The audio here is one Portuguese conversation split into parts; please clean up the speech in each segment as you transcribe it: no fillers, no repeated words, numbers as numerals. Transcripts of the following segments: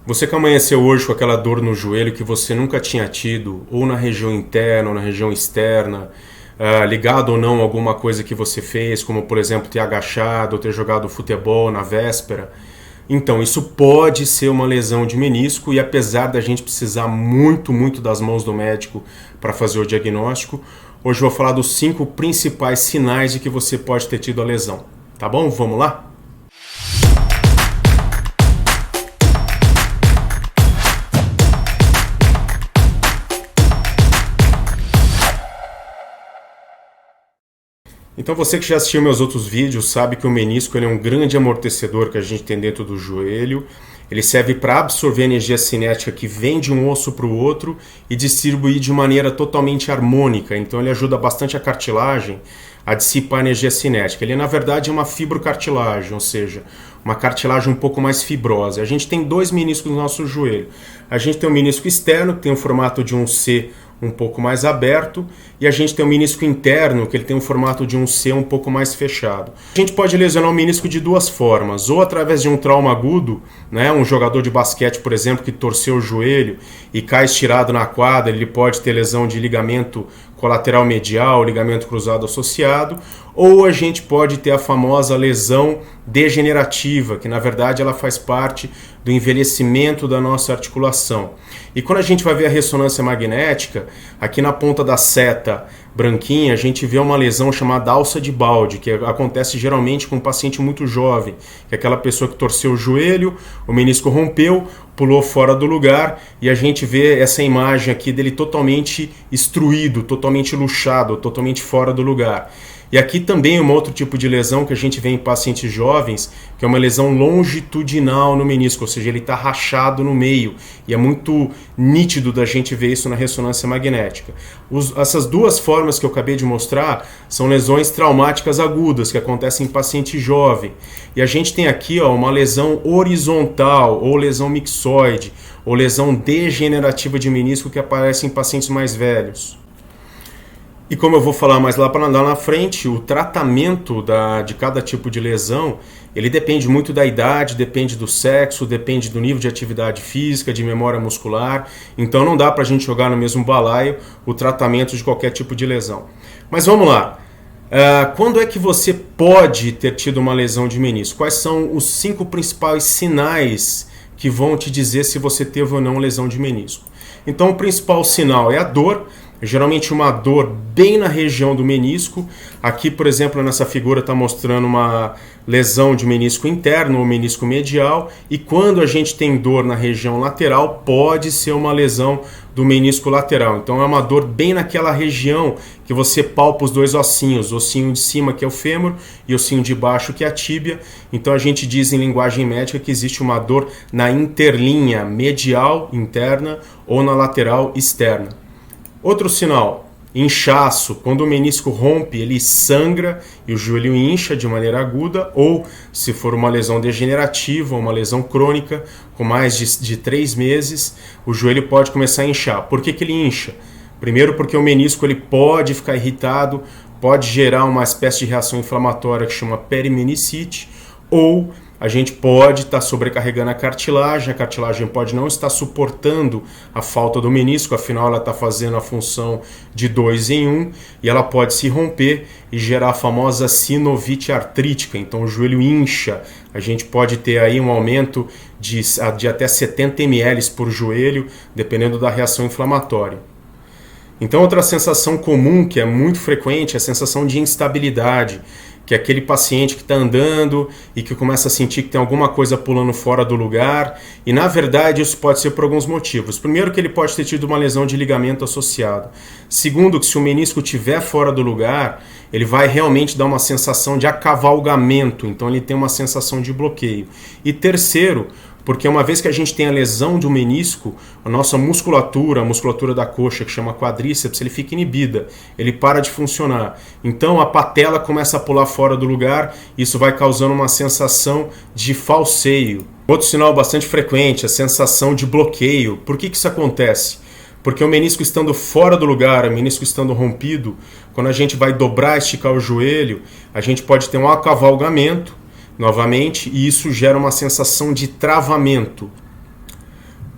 Você que amanheceu hoje com aquela dor no joelho que você nunca tinha tido, ou na região interna ou na região externa, ligado ou não a alguma coisa que você fez, como por exemplo ter agachado ou ter jogado futebol na véspera. Então, isso pode ser uma lesão de menisco e apesar da gente precisar muito das mãos do médico para fazer o diagnóstico, hoje eu vou falar dos 5 principais sinais de que você pode ter tido a lesão. Tá bom? Vamos lá? Então você que já assistiu meus outros vídeos sabe que o menisco ele é um grande amortecedor que a gente tem dentro do joelho. Ele serve para absorver a energia cinética que vem de um osso para o outro e distribuir de maneira totalmente harmônica. Então ele ajuda bastante a cartilagem a dissipar a energia cinética. Ele na verdade é uma fibrocartilagem, ou seja, uma cartilagem um pouco mais fibrosa. A gente tem 2 meniscos no nosso joelho. A gente tem o menisco externo, que tem o formato de um C um pouco mais aberto, e a gente tem o menisco interno, que ele tem o formato de um C um pouco mais fechado. A gente pode lesionar o menisco de 2 formas, ou através de um trauma agudo, né? Um jogador de basquete, por exemplo, que torceu o joelho e cai estirado na quadra, ele pode ter lesão de ligamento colateral medial, ligamento cruzado associado, ou a gente pode ter a famosa lesão degenerativa, que na verdade ela faz parte do envelhecimento da nossa articulação. E quando a gente vai ver a ressonância magnética, aqui na ponta da seta branquinha, a gente vê uma lesão chamada alça de balde, que acontece geralmente com um paciente muito jovem, que é aquela pessoa que torceu o joelho, o menisco rompeu, pulou fora do lugar, e a gente vê essa imagem aqui dele totalmente estruído, totalmente luxado, totalmente fora do lugar. E aqui também um outro tipo de lesão que a gente vê em pacientes jovens, que é uma lesão longitudinal no menisco, ou seja, ele está rachado no meio. E é muito nítido da gente ver isso na ressonância magnética. Essas 2 formas que eu acabei de mostrar são lesões traumáticas agudas, que acontecem em paciente jovem. E a gente tem aqui uma lesão horizontal, ou lesão mixoide, ou lesão degenerativa de menisco que aparece em pacientes mais velhos. E como eu vou falar mais lá na frente, o tratamento de cada tipo de lesão, ele depende muito da idade, depende do sexo, depende do nível de atividade física, de memória muscular. Então não dá para a gente jogar no mesmo balaio o tratamento de qualquer tipo de lesão. Mas vamos lá. Quando é que você pode ter tido uma lesão de menisco? Quais são os 5 principais sinais que vão te dizer se você teve ou não lesão de menisco? Então o principal sinal é a dor. Geralmente uma dor bem na região do menisco. Aqui, por exemplo, nessa figura está mostrando uma lesão de menisco interno ou menisco medial. E quando a gente tem dor na região lateral, pode ser uma lesão do menisco lateral. Então é uma dor bem naquela região que você palpa os 2 ossinhos. O ossinho de cima, que é o fêmur, e o ossinho de baixo, que é a tíbia. Então a gente diz em linguagem médica que existe uma dor na interlinha medial interna ou na lateral externa. Outro sinal, inchaço. Quando o menisco rompe, ele sangra e o joelho incha de maneira aguda, ou se for uma lesão degenerativa, uma lesão crônica, com mais de 3 meses, o joelho pode começar a inchar. Por que ele incha? Primeiro porque o menisco ele pode ficar irritado, pode gerar uma espécie de reação inflamatória que chama perimenicite, ou a gente pode estar sobrecarregando a cartilagem pode não estar suportando a falta do menisco, afinal ela está fazendo a função de 2 em 1, e ela pode se romper e gerar a famosa sinovite artrítica, então o joelho incha, a gente pode ter aí um aumento de até 70 ml por joelho, dependendo da reação inflamatória. Então outra sensação comum, que é muito frequente, é a sensação de instabilidade, que é aquele paciente que está andando e que começa a sentir que tem alguma coisa pulando fora do lugar, e na verdade isso pode ser por alguns motivos. Primeiro, que ele pode ter tido uma lesão de ligamento associado. Segundo, que se o menisco estiver fora do lugar, ele vai realmente dar uma sensação de acavalgamento, então ele tem uma sensação de bloqueio. E terceiro, porque uma vez que a gente tem a lesão de um menisco, a nossa musculatura, a musculatura da coxa, que chama quadríceps, ele fica inibida, ele para de funcionar. Então a patela começa a pular fora do lugar, isso vai causando uma sensação de falseio. Outro sinal bastante frequente, a sensação de bloqueio. Por que isso acontece? Porque o menisco estando fora do lugar, o menisco estando rompido, quando a gente vai dobrar, esticar o joelho, a gente pode ter um acavalgamento, novamente, e isso gera uma sensação de travamento.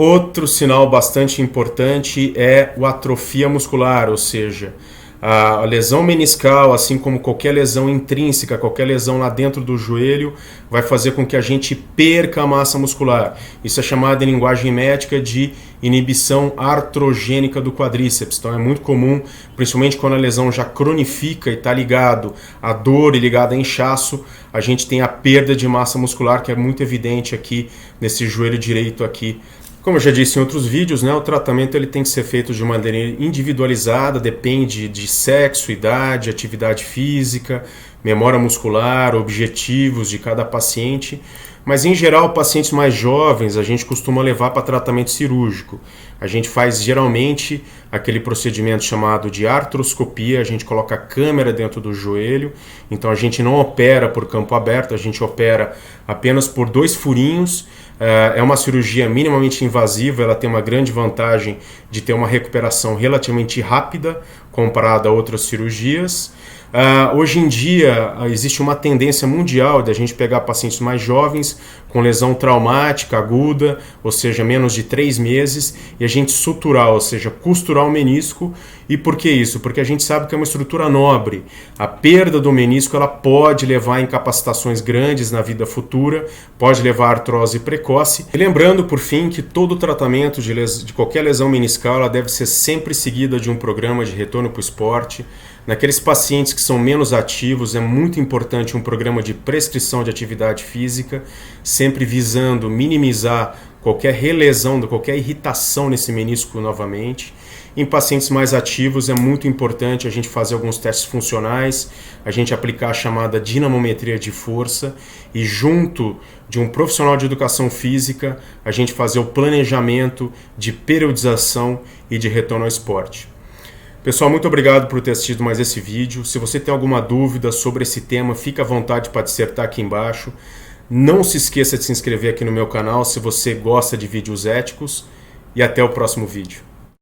Outro sinal bastante importante é a atrofia muscular, ou seja, a lesão meniscal, assim como qualquer lesão intrínseca, qualquer lesão lá dentro do joelho, vai fazer com que a gente perca a massa muscular. Isso é chamado em linguagem médica de inibição artrogênica do quadríceps. Então é muito comum, principalmente quando a lesão já cronifica e está ligado à dor e ligado a inchaço, a gente tem a perda de massa muscular, que é muito evidente aqui nesse joelho direito aqui. Como eu já disse em outros vídeos, né, o tratamento ele tem que ser feito de maneira individualizada, depende de sexo, idade, atividade física, memória muscular, objetivos de cada paciente. Mas em geral, pacientes mais jovens a gente costuma levar para tratamento cirúrgico. A gente faz geralmente aquele procedimento chamado de artroscopia, a gente coloca a câmera dentro do joelho, então a gente não opera por campo aberto, a gente opera apenas por 2 furinhos. É uma cirurgia minimamente invasiva, ela tem uma grande vantagem de ter uma recuperação relativamente rápida comparada a outras cirurgias. Hoje em dia existe uma tendência mundial de a gente pegar pacientes mais jovens com lesão traumática aguda, ou seja, menos de 3 meses, e a gente suturar, ou seja, costurar o menisco. E por que isso? Porque a gente sabe que é uma estrutura nobre. A perda do menisco ela pode levar a incapacitações grandes na vida futura, pode levar a artrose precoce. E lembrando, por fim, que todo tratamento de qualquer lesão meniscal ela deve ser sempre seguida de um programa de retorno para o esporte. Naqueles pacientes que são menos ativos, é muito importante um programa de prescrição de atividade física, sempre visando minimizar qualquer relesão, qualquer irritação nesse menisco novamente. Em pacientes mais ativos é muito importante a gente fazer alguns testes funcionais, a gente aplicar a chamada dinamometria de força e junto de um profissional de educação física a gente fazer o planejamento de periodização e de retorno ao esporte. Pessoal, muito obrigado por ter assistido mais esse vídeo. Se você tem alguma dúvida sobre esse tema, fique à vontade para dissertar aqui embaixo. Não se esqueça de se inscrever aqui no meu canal se você gosta de vídeos éticos e até o próximo vídeo.